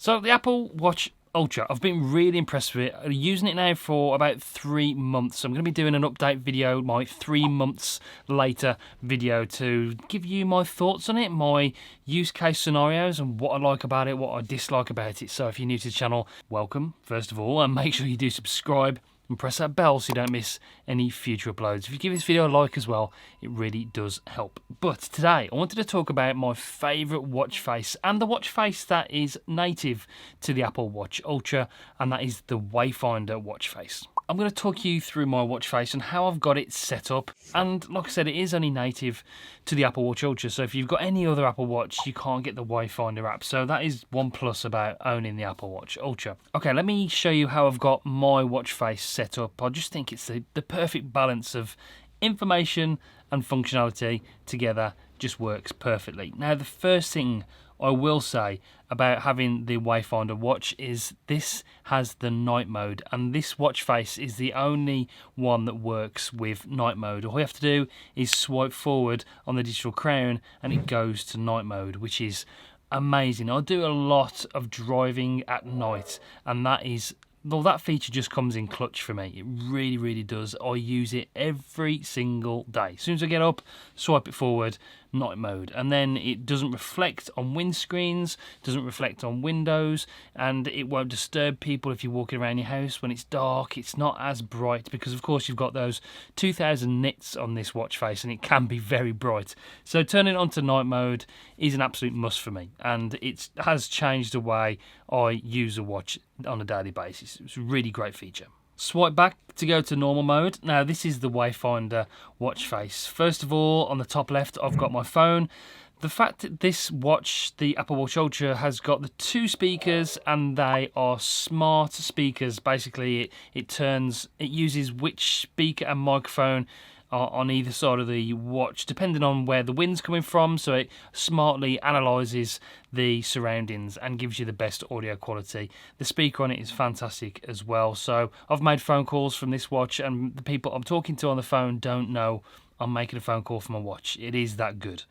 So the Apple Watch Ultra, I've been really impressed with it. I'm using it now for about 3 months. I'm going to be doing an update video, my 3 months later video, to give you my thoughts on it, my use case scenarios, and what I like about it, what I dislike about it. So if you're new to the channel, welcome, first of all, and make sure you do subscribe and press that bell so you don't miss any future uploads. If you give this video a like as well, it really does help. But today, I wanted to talk about my favourite watch face, and the watch face that is native to the Apple Watch Ultra, and that is the Wayfinder watch face. I'm going to talk you through my watch face and how I've got it set up. And like I said, it is only native to the Apple Watch Ultra, so if you've got any other Apple Watch, you can't get the Wayfinder app. So that is one plus about owning the Apple Watch Ultra. Okay, let me show you how I've got my watch face set up. I just think it's the perfect balance of information and functionality together. Just works perfectly. Now, the first thing I will say about having the Wayfinder watch is this has the night mode, and this watch face is the only one that works with night mode. All you have to do is swipe forward on the digital crown and it goes to night mode, which is amazing. I do a lot of driving at night, and that feature just comes in clutch for me. It really, really does. I use it every single day. As soon as I get up, swipe it forward, night mode. And then it doesn't reflect on windscreens, doesn't reflect on windows, and it won't disturb people if you're walking around your house when it's dark. It's not as bright because, of course, you've got those 2000 nits on this watch face, and it can be very bright. So turning it on to night mode is an absolute must for me, and it has changed the way I use a watch on a daily basis. It's a really great feature. Swipe back to go to normal mode. Now, this is the Wayfinder watch face. First of all, on the top left, I've got my phone. The fact that this watch, the Apple Watch Ultra, has got the 2 speakers, and they are smart speakers. Basically, it uses which speaker and microphone on either side of the watch, depending on where the wind's coming from, so it smartly analyses the surroundings and gives you the best audio quality. The speaker on it is fantastic as well, so I've made phone calls from this watch, and the people I'm talking to on the phone don't know I'm making a phone call from a watch. It is that good.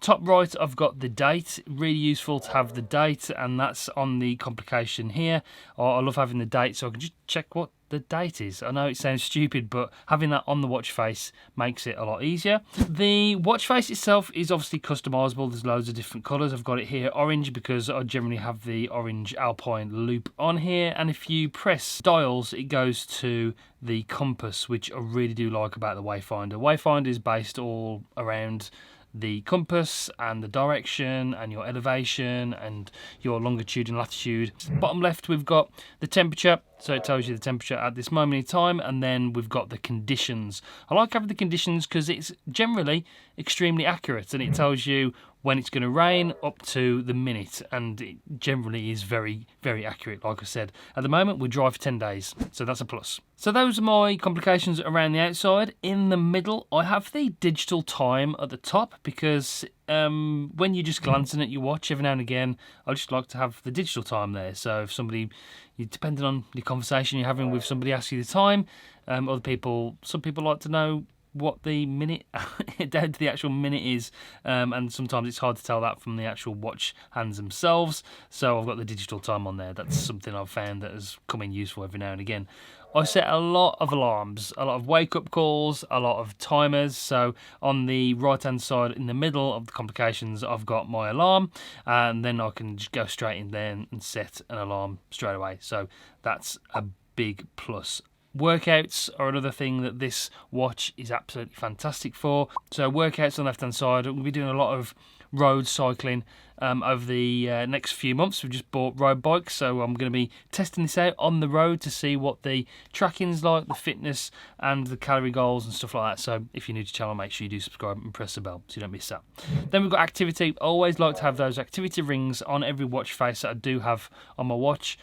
Top right, I've got the date. Really useful to have the date, and that's on the complication here. I love having the date so I can just check what the date is. I know it sounds stupid, but having that on the watch face makes it a lot easier. The watch face itself is obviously customizable. There's loads of different colors. I've got it here orange because I generally have the orange Alpine loop on here, and if you press dials, it goes to the compass, which I really do like about the Wayfinder. Wayfinder is based all around the compass and the direction and your elevation and your longitude and latitude. Bottom left, we've got the temperature, so it tells you the temperature at this moment in time, and then we've got the conditions. I like having the conditions because it's generally extremely accurate, and it tells you when it's going to rain up to the minute, and it generally is very, very accurate. Like I said, at the moment we're dry for 10 days, so that's a plus. So those are my complications around the outside. In the middle, I have the digital time at the top because when you're just glancing at your watch every now and again, I just like to have the digital time there. So if somebody, depending on the conversation you're having with somebody, asks you the time, some people like to know what the minute down to the actual minute is, and sometimes it's hard to tell that from the actual watch hands themselves, so I've got the digital time on there. That's something I've found that has come in useful every now and again. I set a lot of alarms, a lot of wake-up calls, a lot of timers. So on the right-hand side, in the middle of the complications, I've got my alarm, and then I can just go straight in there and set an alarm straight away. So that's a big plus. Workouts are another thing that this watch is absolutely fantastic for. So workouts on the left-hand side, we'll be doing a lot of road cycling over the next few months. We've just bought road bikes, so I'm going to be testing this out on the road to see what the tracking's like, the fitness and the calorie goals and stuff like that. So if you're new to the channel, make sure you do subscribe and press the bell so you don't miss that. Then we've got activity. I always like to have those activity rings on every watch face that I do have on my watch,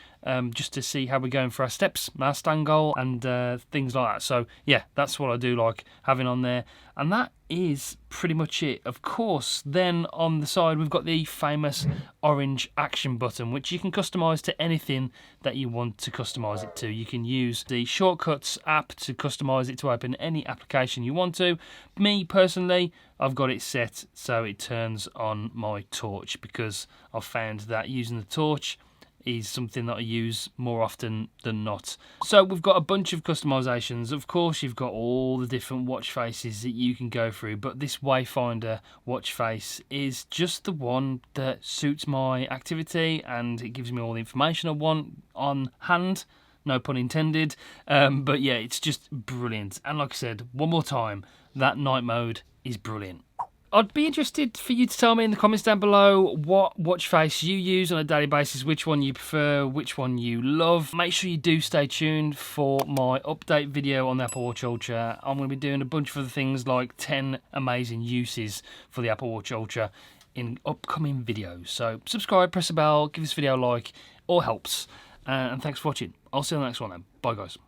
just to see how we're going for our steps, our stand goal, and things like that. So yeah, that's what I do like having on there, and that is pretty much it. Of course, then on the side we've got the famous orange action button, which you can customize to anything that you want to customize it to. You can use the Shortcuts app to customize it to open any application you want to. Me personally, I've got it set so it turns on my torch, because I've found that using the torch is something that I use more often than not. So we've got a bunch of customizations. Of course, you've got all the different watch faces that you can go through, but this Wayfinder watch face is just the one that suits my activity, and it gives me all the information I want on hand. No pun intended. But yeah, it's just brilliant. And like I said, one more time, that night mode is brilliant. I'd be interested for you to tell me in the comments down below what watch face you use on a daily basis, which one you prefer, which one you love. Make sure you do stay tuned for my update video on the Apple Watch Ultra. I'm going to be doing a bunch of other things, like 10 amazing uses for the Apple Watch Ultra in upcoming videos. So subscribe, press the bell, give this video a like, all helps. And thanks for watching. I'll see you on the next one then. Bye guys.